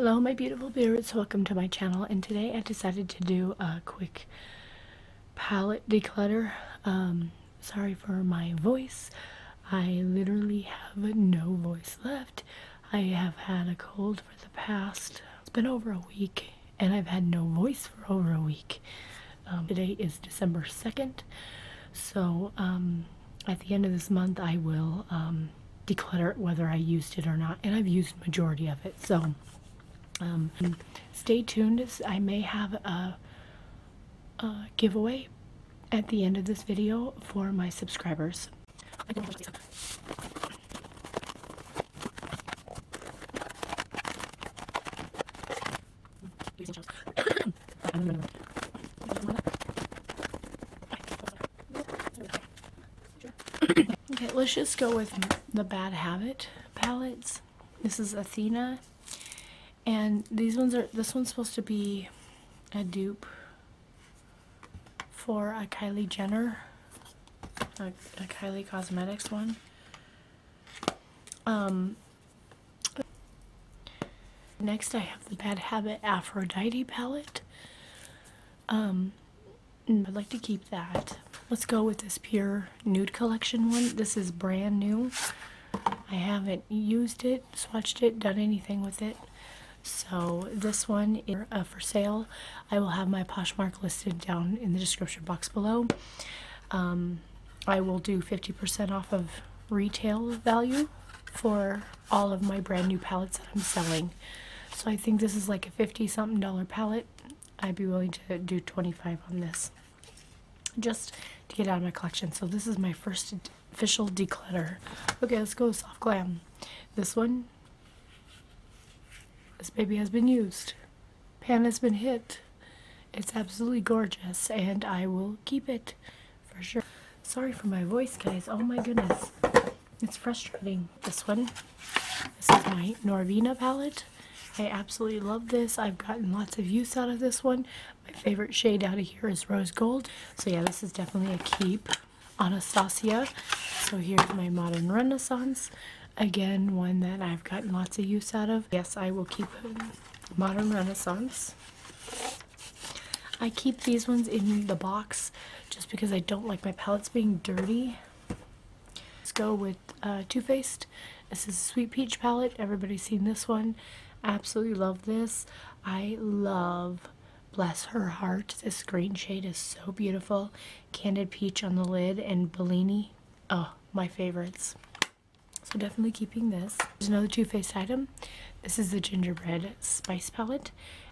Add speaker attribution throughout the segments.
Speaker 1: Hello my beautiful Bitterroots, welcome to my channel, and today I decided to do a quick palette declutter. Sorry for my voice. I literally have no voice left. I have had a cold for the past, it's been over a week, and I've had no voice for over a week. Today is December 2nd, so at the end of this month I will declutter it whether I used it or not, and I've used majority of it, so stay tuned. I may have a giveaway at the end of this video for my subscribers. Okay, let's just go with the Bad Habit palettes. This is Athena. And this one's supposed to be a dupe for a Kylie Jenner, a Kylie Cosmetics one. Next I have the Bad Habit Aphrodite palette. I'd like to keep that. Let's go with this Pure Nude Collection one. This is brand new. I haven't used it, swatched it, done anything with it. So this one is for sale. I will have my Poshmark listed down in the description box below. I will do 50% off of retail value for all of my brand new palettes that I'm selling. So I think this is like a $50-something palette. I'd be willing to do 25 on this, just to get out of my collection. So this is my first official declutter. Okay, let's go Soft Glam. This one, this baby has been used. Pan has been hit. It's absolutely gorgeous, and I will keep it for sure. Sorry for my voice, guys. Oh my goodness. It's frustrating. This one. This is my Norvina palette. I absolutely love this. I've gotten lots of use out of this one. My favorite shade out of here is Rose Gold. So yeah, this is definitely a keep. Anastasia. So here's my Modern Renaissance. Again, one that I've gotten lots of use out of. Yes, I will keep Modern Renaissance. I keep these ones in the box just because I don't like my palettes being dirty. Let's go with Too Faced. This is a Sweet Peach palette. Everybody's seen this one. Absolutely love this. I love Bless Her Heart. This green shade is so beautiful. Candied Peach on the lid and Bellini. Oh, my favorites. So definitely keeping this. There's another Too Faced item. This is the Gingerbread Spice palette.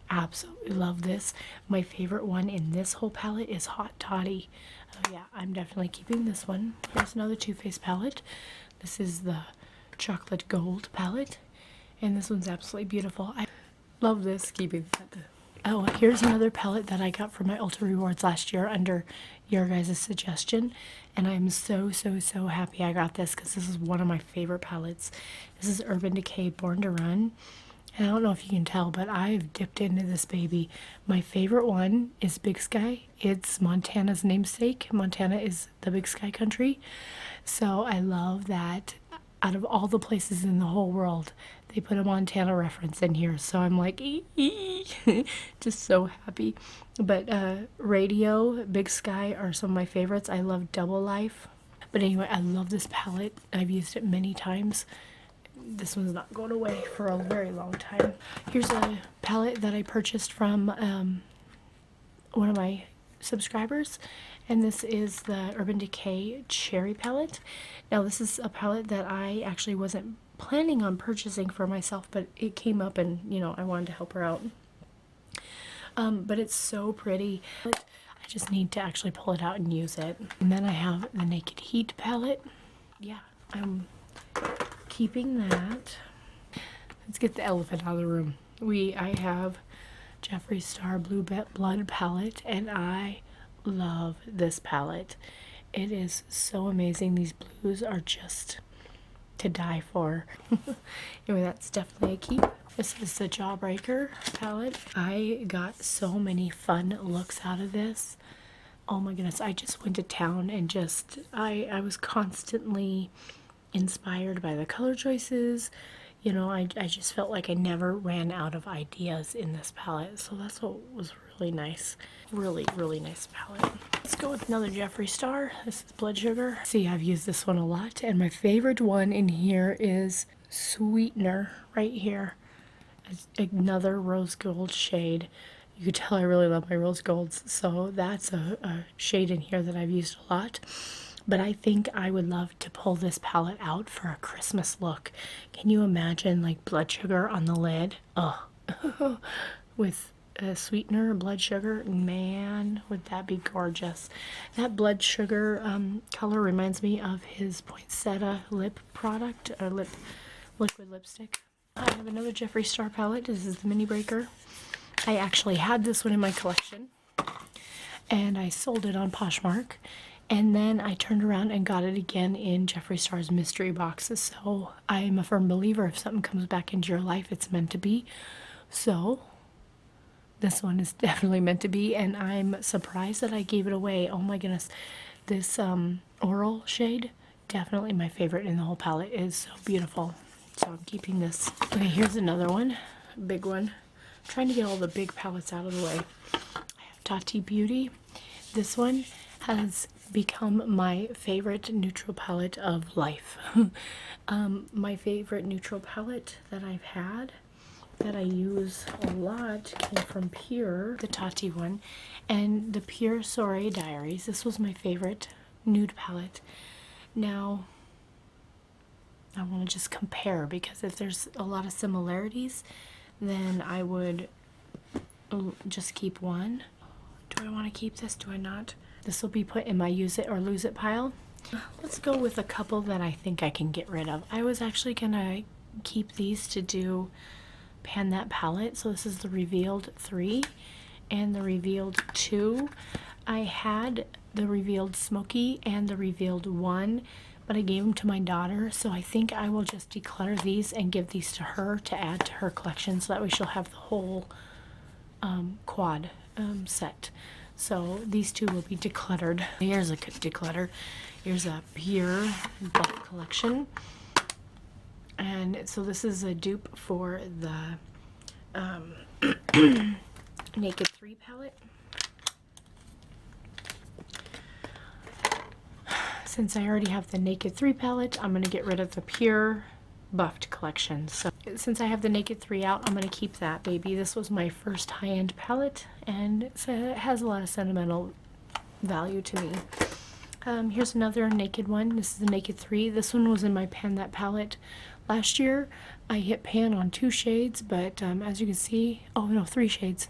Speaker 1: Absolutely love this. My favorite one in this whole palette is Hot Toddy. Oh yeah, I'm definitely keeping this one. Here's another Too Faced palette. This is the Chocolate Gold palette. And this one's absolutely beautiful. I love this. Keeping that. Oh, here's another palette that I got from my Ulta Rewards last year under your guys' suggestion. And I'm so happy I got this because this is one of my favorite palettes. This is Urban Decay Born to Run. And I don't know if you can tell, but I've dipped into this baby. My favorite one is Big Sky. It's Montana's namesake. Montana is the Big Sky country. So I love that out of all the places in the whole world, they put a Montana reference in here. So I'm like, just so happy. But Radio, Big Sky are some of my favorites. I love Double Life. But anyway, I love this palette. I've used it many times. This one's not going away for a very long time. Here's a palette that I purchased from one of my subscribers, and this is the Urban Decay Cherry palette. Now this is a palette that I actually wasn't planning on purchasing for myself, but it came up and you know I wanted to help her out. But it's so pretty. I just need to actually pull it out and use it. And then I have the Naked Heat palette. Yeah, I'm keeping that. Let's get the elephant out of the room. I have Jeffree Star Blue Blood palette, and I love this palette. It is so amazing. These blues are just to die for. Anyway, that's definitely a keep. This is the Jawbreaker palette. I got so many fun looks out of this. Oh my goodness, I just went to town and I was constantly inspired by the color choices. you know, I just felt like I never ran out of ideas in this palette. So that's what was really nice. Really, really nice palette. Let's go with another Jeffree Star. This is Blood Sugar. See, I've used this one a lot. And my favorite one in here is Sweetener right here. It's another rose gold shade. You could tell I really love my rose golds. So that's a shade in here that I've used a lot. But I think I would love to pull this palette out for a Christmas look. Can you imagine like blood sugar on the lid? Oh, with a sweetener, blood sugar, man, would that be gorgeous. That blood sugar color reminds me of his poinsettia lip product, or liquid lipstick. I have another Jeffree Star palette. This is the Mini Breaker. I actually had this one in my collection, and I sold it on Poshmark. And then I turned around and got it again in Jeffree Star's mystery boxes. So I'm a firm believer if something comes back into your life, it's meant to be. So this one is definitely meant to be, and I'm surprised that I gave it away. Oh my goodness. This Oral shade, definitely my favorite in the whole palette. It is so beautiful. So I'm keeping this. Okay, here's another one, a big one. I'm trying to get all the big palettes out of the way. I have Tati Beauty. This one has become my favorite neutral palette of life. My favorite neutral palette that I've had, that I use a lot, came from Pure, the Tati one, and the Pure Soiree Diaries. This was my favorite nude palette. Now, I want to just compare, because if there's a lot of similarities, then I would just keep one. Do I want to keep this? Do I not? This will be put in my use it or lose it pile. Let's go with a couple that I think I can get rid of. I was actually gonna keep these to do pan that palette. So this is the Revealed 3 and the Revealed 2. I had the Revealed Smoky and the Revealed 1, but I gave them to my daughter. So I think I will just declutter these and give these to her to add to her collection, so that way she'll have the whole quad set. So these two will be decluttered. Here's a declutter. Here's a Pure Buff Collection. And so this is a dupe for the Naked 3 palette. Since I already have the Naked 3 palette, I'm going to get rid of the Pure Buffed collection. So since I have the Naked 3 out, I'm going to keep that baby. This was my first high-end palette, and it has a lot of sentimental value to me. Here's another Naked one. This is the Naked 3. This one was in my Pan That palette last year. I hit pan on 2 shades, but as you can see, oh no, 3 shades.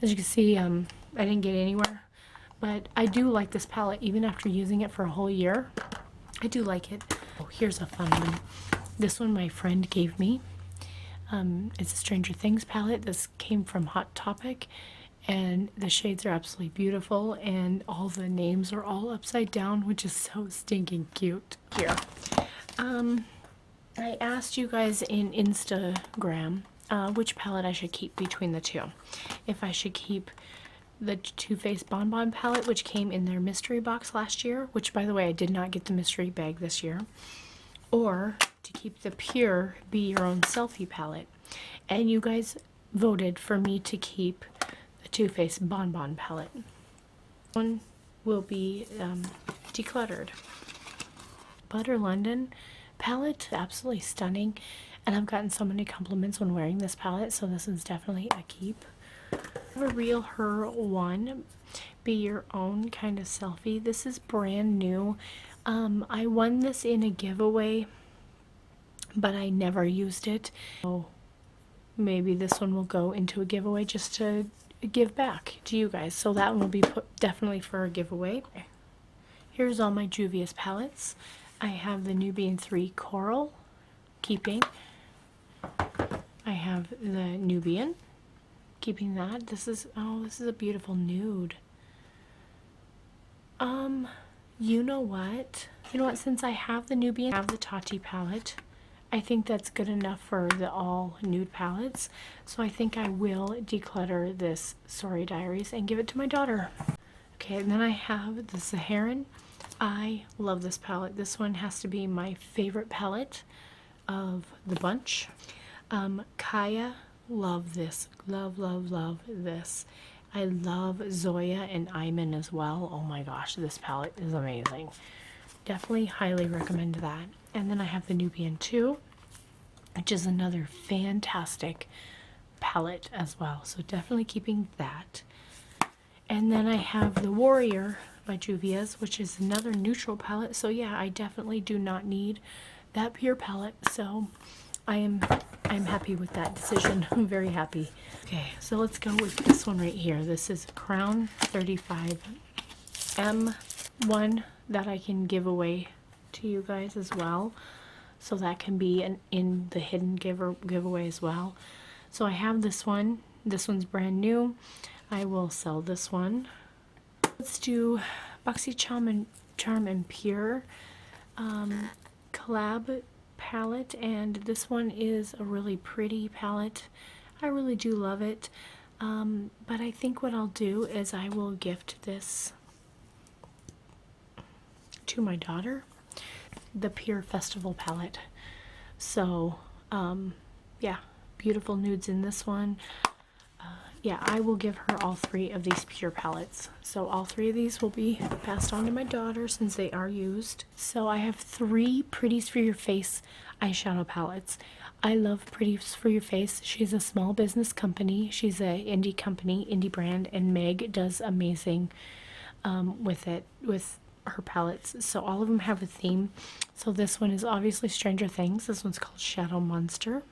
Speaker 1: As you can see, I didn't get anywhere. But I do like this palette, even after using it for a whole year. I do like it. Oh, here's a fun one. This one my friend gave me. It's a Stranger Things palette. This came from Hot Topic, and the shades are absolutely beautiful, and all the names are all upside down, which is so stinking cute. Here. I asked you guys in Instagram which palette I should keep between the two. If I should keep the Too Faced Bon Bon palette, which came in their mystery box last year, which, by the way, I did not get the mystery bag this year, or to keep the Pure Be Your Own Selfie palette. And you guys voted for me to keep the Too Faced Bon Bon palette. One will be decluttered. Butter London palette, absolutely stunning, and I've gotten so many compliments when wearing this palette, so this is definitely a keep. A Real Her one, Be Your Own kind of selfie. This is brand new. I won this in a giveaway, but I never used it. So maybe this one will go into a giveaway just to give back to you guys. So that one will be put definitely for a giveaway. Here's all my Juvia's palettes. I have the Nubian 3 Coral, keeping. I have the Nubian, keeping that. This is, oh, this is a beautiful nude. You know what? Since I have the Nubian, I have the Tati palette, I think that's good enough for the all nude palettes. So I think I will declutter this Soiree Diaries and give it to my daughter. Okay, and then I have the Saharan. I love this palette. This one has to be my favorite palette of the bunch. Kaya, love this. Love, love, love this. I love Zoya and Iman as well. Oh my gosh, this palette is amazing. Definitely highly recommend that. And then I have the Nubian 2, which is another fantastic palette as well. So definitely keeping that. And then I have the Warrior by Juvia's, which is another neutral palette. So yeah, I definitely do not need that pure palette. So I'm happy with that decision. I'm very happy. Okay, so let's go with this one right here. This is Crown 35M, one that I can give away to you guys as well. So that can be in the hidden giveaway as well. So I have this one. This one's brand new. I will sell this one. Let's do BoxyCharm and Pure collab palette, and this one is a really pretty palette. I really do love it, but I think what I'll do is I will gift this to my daughter, the Pure Festival palette. So yeah, beautiful nudes in this one. Yeah, I will give her all 3 of these Pure palettes. So all 3 of these will be passed on to my daughter since they are used. So I have 3 Pretties for Your Face eyeshadow palettes. I love Pretties for Your Face. She's a small business company. She's an indie company, indie brand, and Meg does amazing with her palettes. So all of them have a theme. So this one is obviously Stranger Things. This one's called Shadow Monster.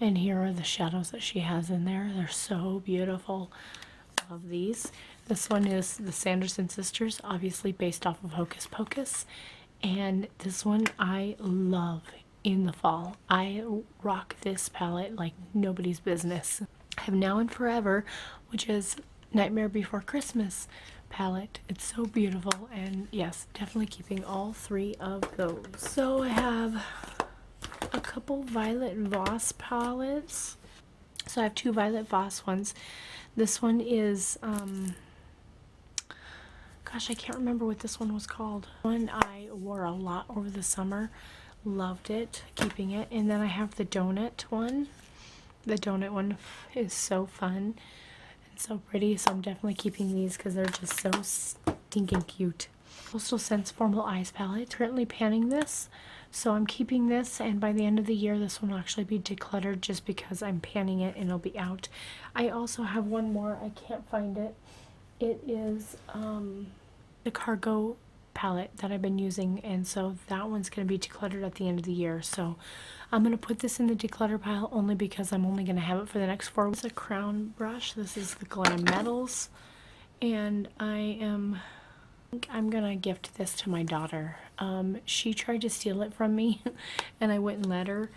Speaker 1: And here are the shadows that she has in there. They're so beautiful. Love these. This one is the Sanderson Sisters, obviously based off of Hocus Pocus. And this one I love in the fall. I rock this palette like nobody's business. I have Now and Forever, which is Nightmare Before Christmas palette. It's so beautiful, and yes, definitely keeping all 3 of those. So I have a couple Violet Voss palettes. So I have 2 Violet Voss ones. This one is gosh, I can't remember what this one was called. One I wore a lot over the summer. Loved it, keeping it. And then I have the donut one. The donut one is so fun and so pretty, so I'm definitely keeping these because they're just so stinking cute. Coastal Scents Formal Eyes palette. Currently panning this, so I'm keeping this, and by the end of the year this one will actually be decluttered just because I'm panning it and it'll be out. I also have one more. I can't find it. It is the Cargo palette that I've been using, and so that one's going to be decluttered at the end of the year. So I'm going to put this in the declutter pile only because I'm only going to have it for the next 4 weeks. It's a crown brush. This is the Glam Metals, and I'm gonna gift this to my daughter. She tried to steal it from me and I wouldn't let her,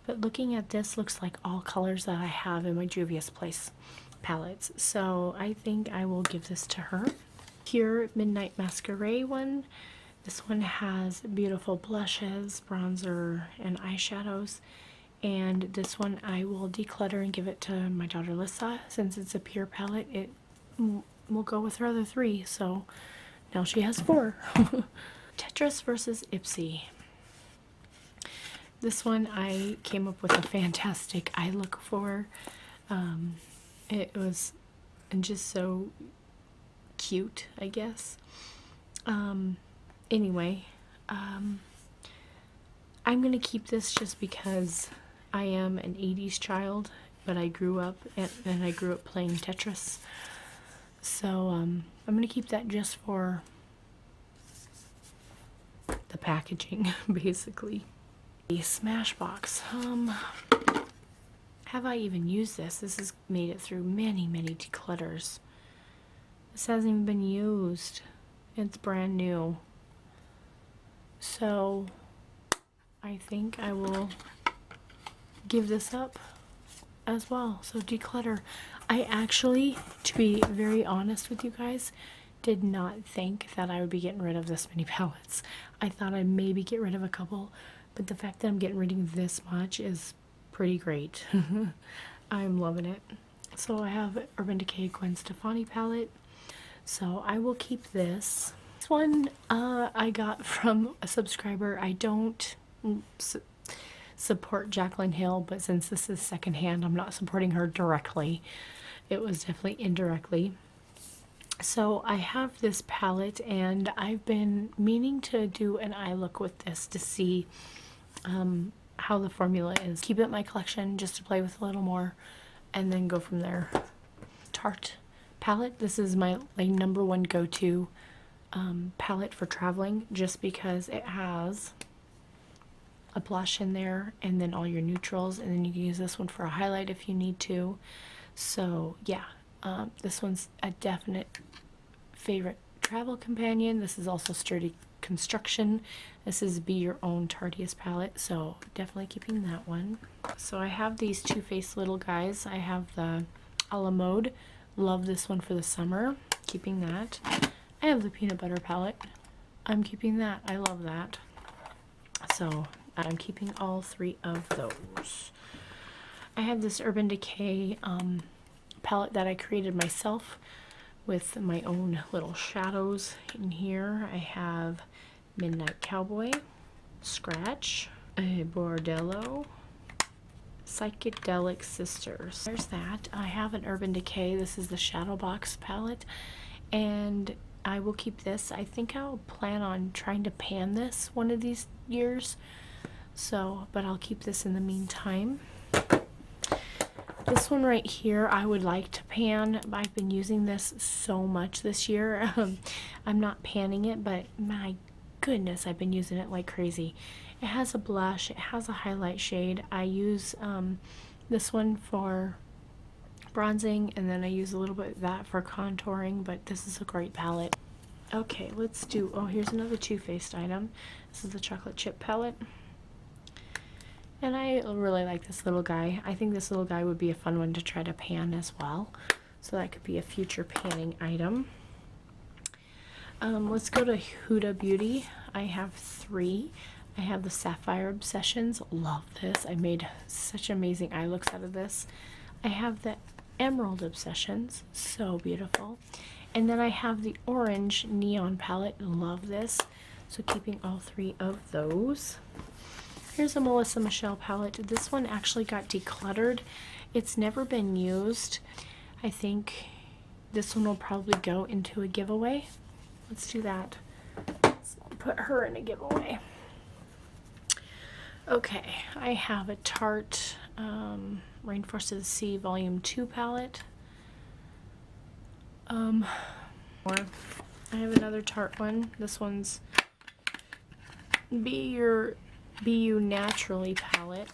Speaker 1: but looking at this, looks like all colors that I have in my Juvia's Place palettes, so I think I will give this to her. Pure Midnight Masquerade one. This one has beautiful blushes, bronzer, and eyeshadows, and this one I will declutter and give it to my daughter Lyssah. Since it's a pure palette, it will go with her other 3, so now she has 4. Tetris versus Ipsy. This one I came up with a fantastic eye look for. It was just so cute, I guess. Anyway, I'm gonna keep this just because I am an 80s child, but I grew up and I grew up playing Tetris. So I'm gonna keep that just for the packaging, basically. The Smashbox. Have I even used this? This has made it through many declutters. This hasn't even been used. It's brand new. So I think I will give this up as well. So declutter. I actually, to be very honest with you guys, did not think that I would be getting rid of this many palettes. I thought I'd maybe get rid of a couple, but the fact that I'm getting rid of this much is pretty great. I'm loving it. So I have Urban Decay Gwen Stefani palette, so I will keep this. This one I got from a subscriber. I don't support Jaclyn Hill, but since this is secondhand, I'm not supporting her directly. It was definitely indirectly. So I have this palette, and I've been meaning to do an eye look with this to see how the formula is. Keep it in my collection just to play with a little more, and then go from there. Tarte palette. This is my number one go-to palette for traveling, just because it has a blush in there and then all your neutrals, and then you can use this one for a highlight if you need to. So yeah, this one's a definite favorite travel companion. This is also sturdy construction. This is Be Your Own Tarteist palette, so definitely keeping that one. So I have these Too Faced little guys. I have the a la mode. Love this one for the summer. Keeping that. I have the peanut butter palette. I'm keeping that. I love that. So I'm keeping all three of those. I have this Urban Decay palette that I created myself with my own little shadows in here. I have Midnight Cowboy, Scratch, a Bordello, Psychedelic Sisters. There's that. I have an Urban Decay. This is the Shadow Box palette, and I will keep this. I think I'll plan on trying to pan this one of these years, so, but I'll keep this in the meantime. This one right here I would like to pan. I've been using this so much this year. I'm not panning it, but my goodness, I've been using it like crazy. It has a blush, it has a highlight shade. I use this one for bronzing, and then I use a little bit of that for contouring, but this is a great palette. Okay, let's do, oh, here's another Too Faced item. This is the chocolate chip palette. And I really like this little guy. I think this little guy would be a fun one to try to pan as well. So that could be a future panning item. Let's go to Huda Beauty. I have three. I have the Sapphire Obsessions. Love this. I made such amazing eye looks out of this. I have the Emerald Obsessions. So beautiful. And then I have the Orange Neon palette. Love this. So keeping all three of those. Here's a Melissa Michelle palette. This one actually got decluttered. It's never been used. I think this one will probably go into a giveaway. Let's do that. Let's put her in a giveaway. Okay, I have a Tarte Rainforest of the Sea Volume 2 palette. I have another Tarte one. This one's Be You Naturally palette,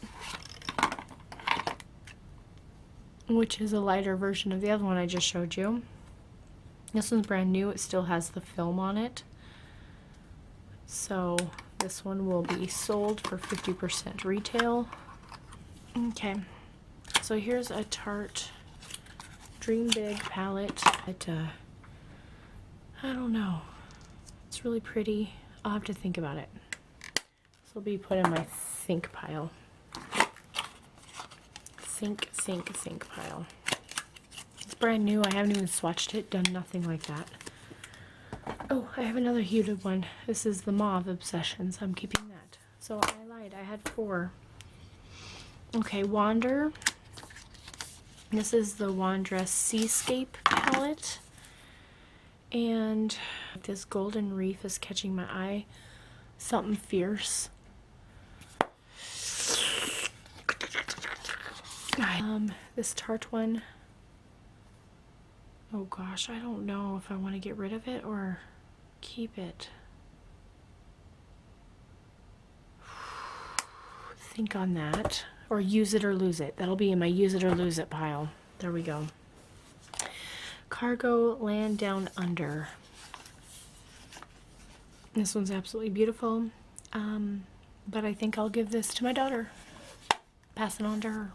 Speaker 1: which is a lighter version of the other one I just showed you. This one's brand new. It still has the film on it. So this one will be sold for 50% retail. Okay, so here's a Tarte Dream Big palette. I don't know. It's really pretty. I'll have to think about it. This will be put in my think pile. Think pile. It's brand new. I haven't even swatched it, done nothing like that. Oh, I have another Huda one. This is the Mauve Obsessions. I'm keeping that. So I lied. I had 4. Okay, Wander. This is the Wandress Seascape palette. And this Golden Reef is catching my eye. Something fierce. This Tarte one. Oh gosh, I don't know if I want to get rid of it or keep it. Think on that. Or use it or lose it. That'll be in my use it or lose it pile. There we go. Cargo Land Down Under. This one's absolutely beautiful. But I think I'll give this to my daughter. Pass it on to her.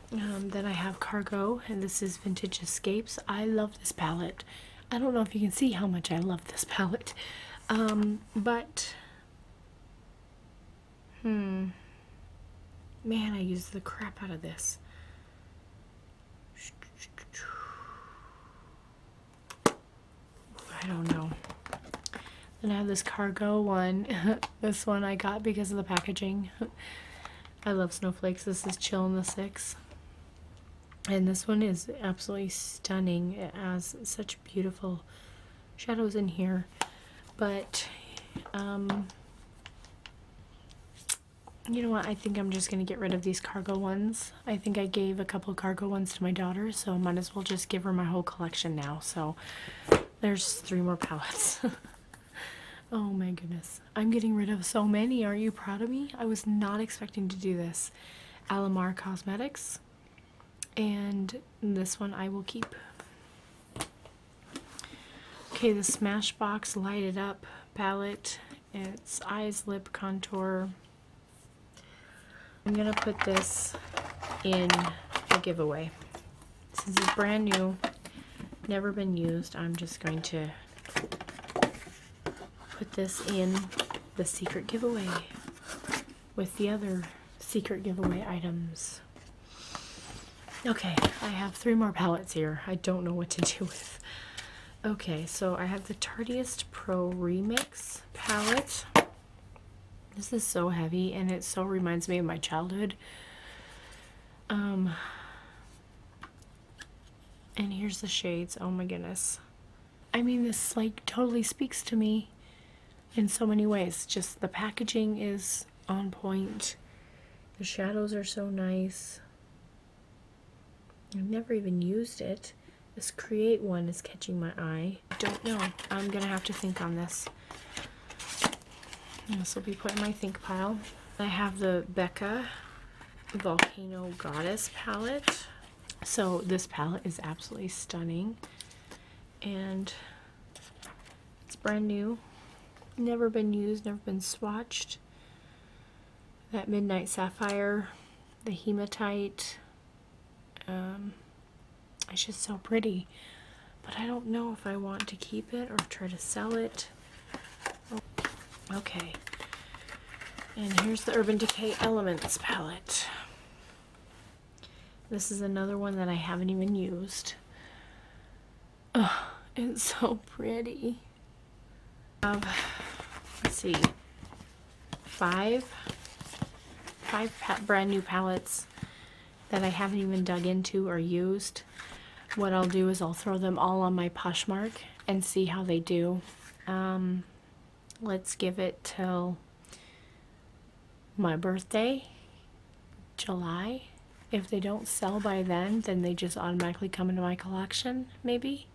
Speaker 1: Then I have Cargo, and this is Vintage Escapes. I love this palette. I don't know if you can see how much I love this palette. But man, I use the crap out of this. I don't know. And I have this cargo one. This one I got because of the packaging. I love snowflakes. This is Chill in the Six. And this one is absolutely stunning. It has such beautiful shadows in here. But, you know what? I think I'm just going to get rid of these cargo ones. I think I gave a couple cargo ones to my daughter, so I might as well just give her my whole collection now. So there's 3 more palettes. Oh my goodness. I'm getting rid of so many. Are you proud of me? I was not expecting to do this. Alamar Cosmetics. And this one I will keep. Okay, the Smashbox Light It Up palette. It's eyes, lip contour. I'm gonna put this in a giveaway. Since it's brand new, never been used, I'm just going to put this in the secret giveaway with the other secret giveaway items. Okay, I have 3 more palettes here. I don't know what to do with. Okay, so I have the Tardiest Pro Remix palette. This is so heavy and it so reminds me of my childhood. And here's the shades. Oh my goodness. I mean, this like totally speaks to me in so many ways. Just the packaging is on point. The shadows are so nice. I've never even used it. This Create one is catching my eye. I don't know. I'm gonna have to think on this. This will be put in my think pile. I have the Becca Volcano Goddess palette. So this palette is absolutely stunning. And it's brand new. Never been used, never been swatched. That Midnight Sapphire, the Hematite. It's just so pretty. But I don't know if I want to keep it or try to sell it. Okay. And here's the Urban Decay Elements palette. This is another one that I haven't even used. Oh, it's so pretty. Let's see, five brand new palettes that I haven't even dug into or used. What I'll do is I'll throw them all on my Poshmark and see how they do. Let's give it till my birthday, July. If they don't sell by then they just automatically come into my collection, maybe.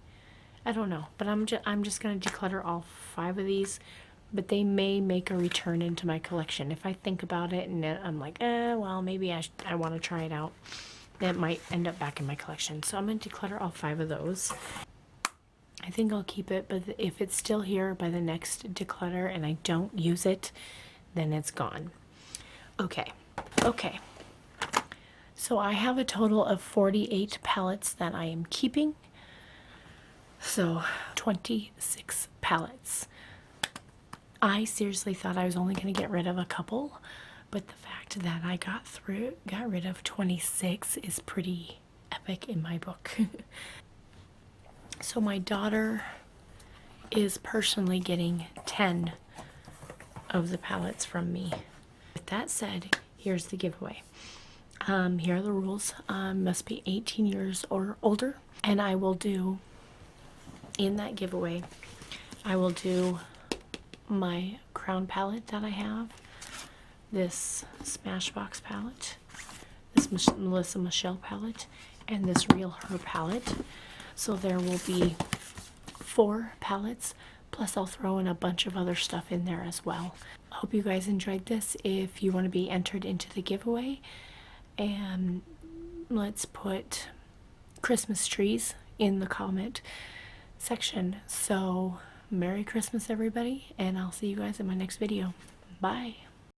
Speaker 1: I don't know, but I'm just gonna declutter all 5 of these, but they may make a return into my collection. If I think about it and I'm like, well, maybe I want to try it out, that might end up back in my collection. So I'm gonna declutter all 5 of those. I think I'll keep it, but if it's still here by the next declutter and I don't use it, then it's gone. Okay. So I have a total of 48 palettes that I am keeping. So 26 palettes. I seriously thought I was only going to get rid of a couple, but the fact that I got rid of 26 is pretty epic in my book. So my daughter is personally getting 10 of the palettes from me. With that said, here's the giveaway. Here are the rules. Must be 18 years or older, and I will do, in that giveaway, I will do my Crown palette that I have, this Smashbox palette, this Melissa Michelle palette, and this Real Her palette. So there will be 4 palettes, plus I'll throw in a bunch of other stuff in there as well. I hope you guys enjoyed this. If you want to be entered into the giveaway, and let's put Christmas trees in the comment section. So Merry Christmas, everybody, and I'll see you guys in my next video. Bye.